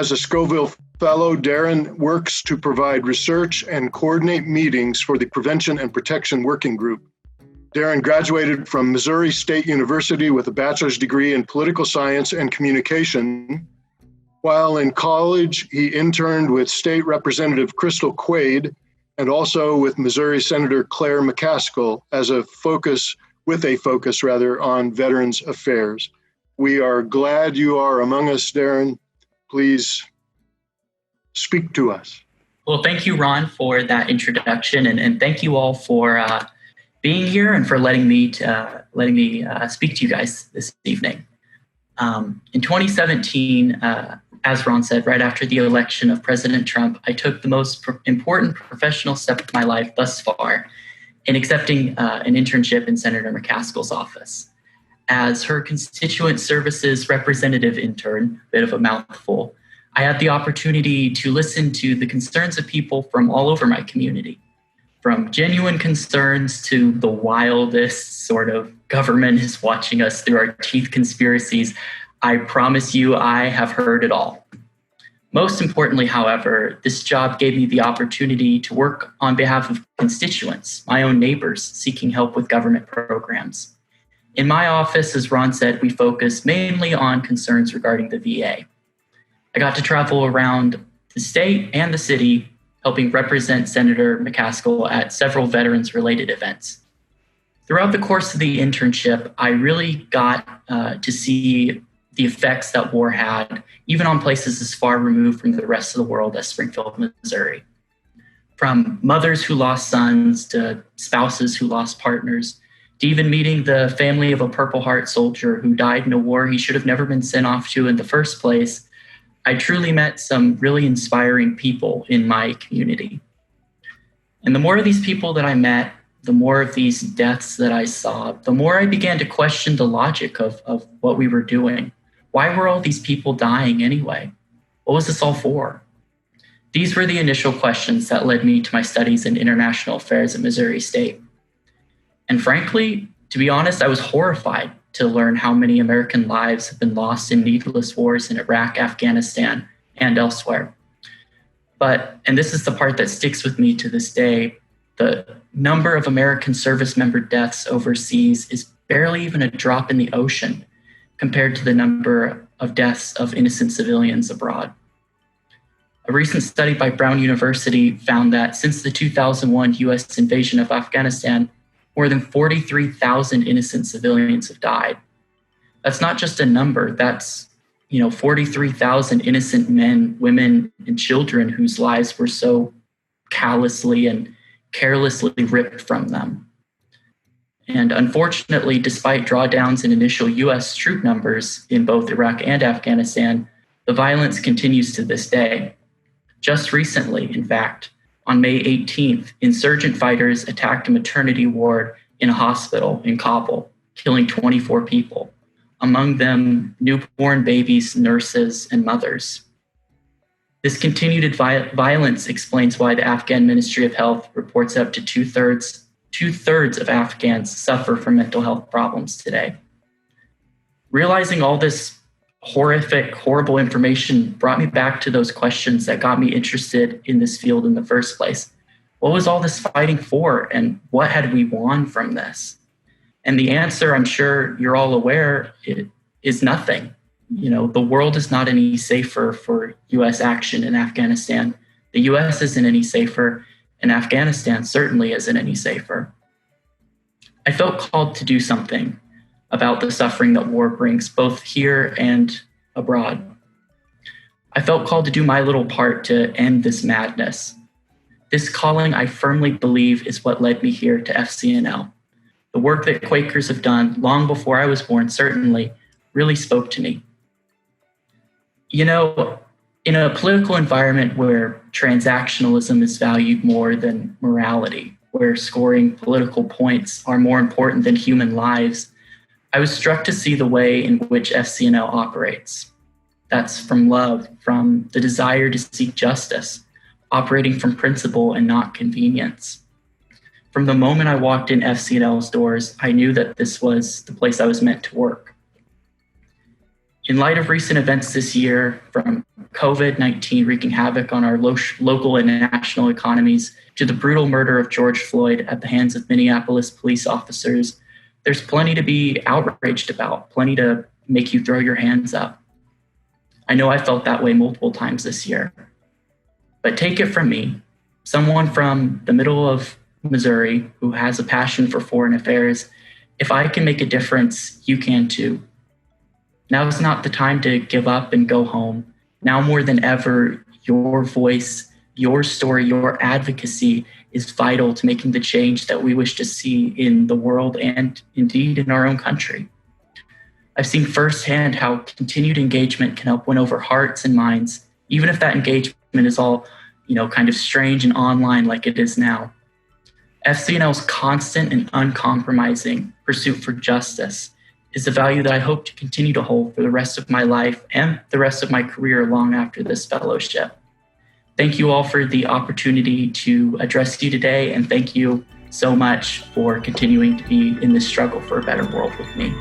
As a Scoville Fellow, Daren works to provide research and coordinate meetings for the Prevention and Protection Working Group. Daren graduated from Missouri State University with a bachelor's degree in political science and communication. While in college, he interned with State Representative Crystal Quade and also with Missouri Senator Claire McCaskill with a focus on Veterans Affairs. We are glad you are among us, Daren. Please speak to us. Well, thank you, Ron, for that introduction, and thank you all for being here and for letting me speak to you guys this evening. In 2017, as Ron said, right after the election of President Trump, I took the most important professional step of my life thus far in accepting an internship in Senator McCaskill's office. As her constituent services representative intern, bit of a mouthful, I had the opportunity to listen to the concerns of people from all over my community, from genuine concerns to the wildest sort of government is watching us through our teeth conspiracies. I promise you, I have heard it all. Most importantly, however, this job gave me the opportunity to work on behalf of constituents, my own neighbors, seeking help with government programs. In my office, as Ron said, we focus mainly on concerns regarding the VA. I got to travel around the state and the city, helping represent Senator McCaskill at several veterans-related events. Throughout the course of the internship, I really got to see the effects that war had, even on places as far removed from the rest of the world as Springfield, Missouri. From mothers who lost sons to spouses who lost partners, to even meeting the family of a Purple Heart soldier who died in a war he should have never been sent off to in the first place, I truly met some really inspiring people in my community. And the more of these people that I met, the more of these deaths that I saw, the more I began to question the logic of what we were doing. Why were all these people dying anyway? What was this all for? These were the initial questions that led me to my studies in international affairs at Missouri State. And frankly, to be honest, I was horrified to learn how many American lives have been lost in needless wars in Iraq, Afghanistan, and elsewhere. And this is the part that sticks with me to this day, the number of American service member deaths overseas is barely even a drop in the ocean compared to the number of deaths of innocent civilians abroad. A recent study by Brown University found that since the 2001 US invasion of Afghanistan, more than 43,000 innocent civilians have died. That's not just a number, that's 43,000 innocent men, women, and children whose lives were so callously and carelessly ripped from them. And unfortunately, despite drawdowns in initial US troop numbers in both Iraq and Afghanistan, the violence continues to this day. Just recently, in fact, on May 18th, insurgent fighters attacked a maternity ward in a hospital in Kabul, killing 24 people, among them newborn babies, nurses, and mothers. This continued violence explains why the Afghan Ministry of Health reports up to two-thirds of Afghans suffer from mental health problems today. Realizing all this horrific, horrible information brought me back to those questions that got me interested in this field in the first place. What was all this fighting for, and what had we won from this? And the answer, I'm sure you're all aware, is nothing. The world is not any safer for US action in Afghanistan. The US isn't any safer, and Afghanistan certainly isn't any safer. I felt called to do something about the suffering that war brings, both here and abroad. I felt called to do my little part to end this madness. This calling, I firmly believe, is what led me here to FCNL. The work that Quakers have done long before I was born certainly really spoke to me. In a political environment where transactionalism is valued more than morality, where scoring political points are more important than human lives, I was struck to see the way in which FCNL operates. That's from love, from the desire to seek justice, operating from principle and not convenience. From the moment I walked in FCNL's doors, I knew that this was the place I was meant to work. In light of recent events this year, from COVID-19 wreaking havoc on our local and national economies to the brutal murder of George Floyd at the hands of Minneapolis police officers, there's plenty to be outraged about, plenty to make you throw your hands up. I know I felt that way multiple times this year. But take it from me, someone from the middle of Missouri who has a passion for foreign affairs, if I can make a difference, you can too. Now is not the time to give up and go home. Now more than ever, your voice, your story, your advocacy is vital to making the change that we wish to see in the world and indeed in our own country. I've seen firsthand how continued engagement can help win over hearts and minds, even if that engagement is all, kind of strange and online like it is now. FCNL's constant and uncompromising pursuit for justice is a value that I hope to continue to hold for the rest of my life and the rest of my career long after this fellowship. Thank you all for the opportunity to address you today, and thank you so much for continuing to be in this struggle for a better world with me.